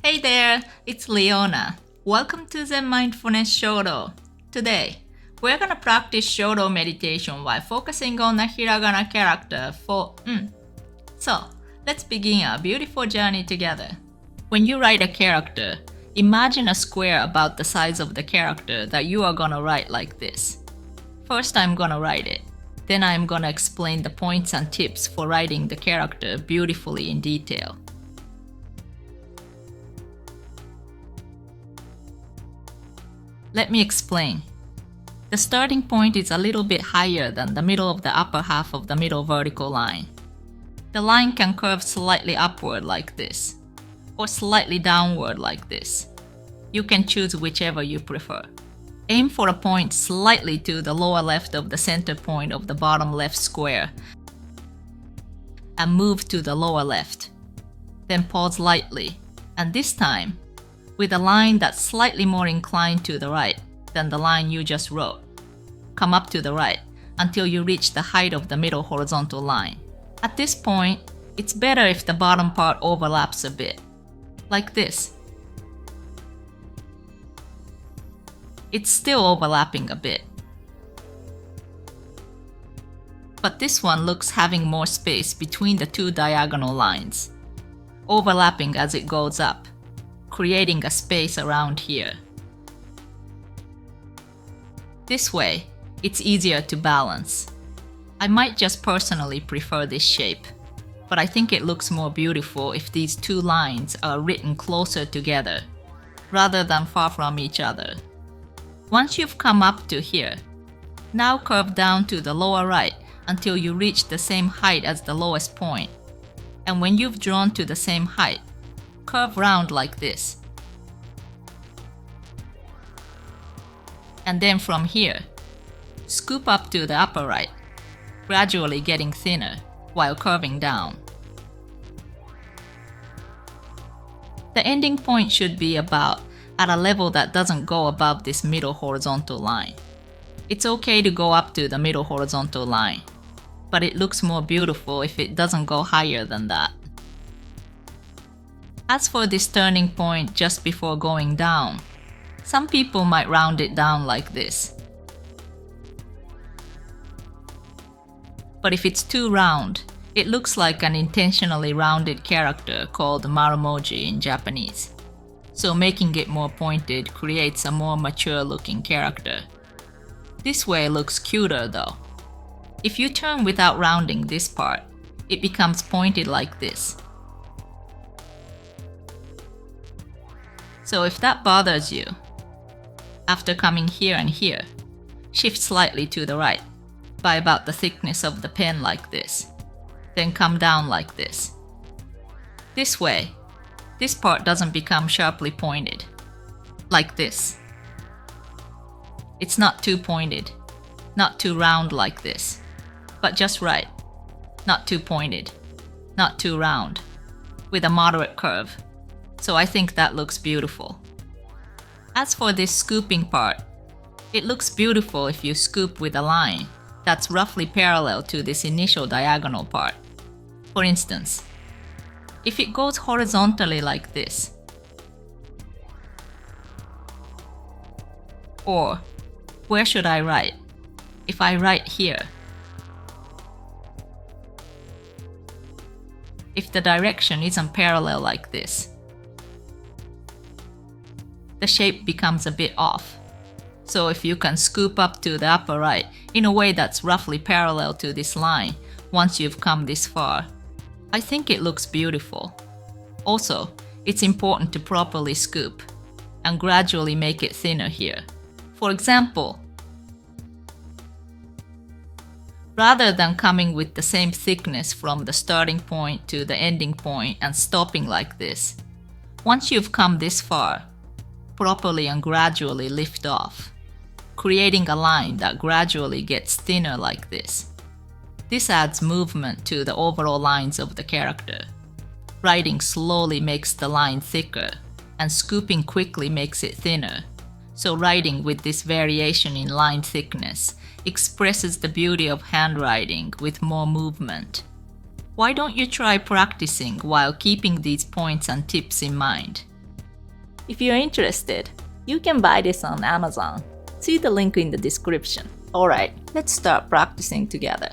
Hey there, it's Leona. Welcome to Zen Mindfulness Shodo. Today, we're gonna practice Shodo meditation while focusing on a Hiragana character for So, let's begin our beautiful journey together. When you write a character, imagine a square about the size of the character that you are gonna write like this. First, I'm gonna write it. Then I'm gonna explain the points and tips for writing the character beautifully in detail. Let me explain. The starting point is a little bit higher than the middle of the upper half of the middle vertical line. The line can curve slightly upward like this, or slightly downward like this. You can choose whichever you prefer. Aim for a point slightly to the lower left of the center point of the bottom left square, and move to the lower left. Then pause lightly, and this time, with a line that's slightly more inclined to the right than the line you just wrote. Come up to the right until you reach the height of the middle horizontal line. At this point, it's better if the bottom part overlaps a bit, like this. It's still overlapping a bit. But this one looks having more space between the two diagonal lines, overlapping as it goes up, creating a space around here. This way, it's easier to balance. I might just personally prefer this shape, but I think it looks more beautiful if these two lines are written closer together, rather than far from each other. Once you've come up to here, now curve down to the lower right until you reach the same height as the lowest point. And when you've drawn to the same height, curve round like this. And then from here, scoop up to the upper right, gradually getting thinner while curving down. The ending point should be about at a level that doesn't go above this middle horizontal line. It's okay to go up to the middle horizontal line, but it looks more beautiful if it doesn't go higher than that. As for this turning point just before going down, some people might round it down like this. But if it's too round, it looks like an intentionally rounded character called marumoji in Japanese. So making it more pointed creates a more mature looking character. This way looks cuter though. If you turn without rounding this part, it becomes pointed like this. So if that bothers you, after coming here and here, shift slightly to the right by about the thickness of the pen like this. Then come down like this. This way, this part doesn't become sharply pointed, like this. It's not too pointed, not too round like this, but just right, not too pointed, not too round, with a moderate curve. So I think that looks beautiful. As for this scooping part, it looks beautiful if you scoop with a line that's roughly parallel to this initial diagonal part. For instance, if it goes horizontally like this, or where should I write? If I write here, if the direction isn't parallel like this, the shape becomes a bit off. So if you can scoop up to the upper right in a way that's roughly parallel to this line once you've come this far, I think it looks beautiful. Also, it's important to properly scoop and gradually make it thinner here. For example, rather than coming with the same thickness from the starting point to the ending point and stopping like this, once you've come this far, properly and gradually lift off, creating a line that gradually gets thinner like this. This adds movement to the overall lines of the character. Writing slowly makes the line thicker, and scooping quickly makes it thinner. So writing with this variation in line thickness expresses the beauty of handwriting with more movement. Why don't you try practicing while keeping these points and tips in mind? If you're interested, you can buy this on Amazon. See the link in the description. Alright, let's start practicing together.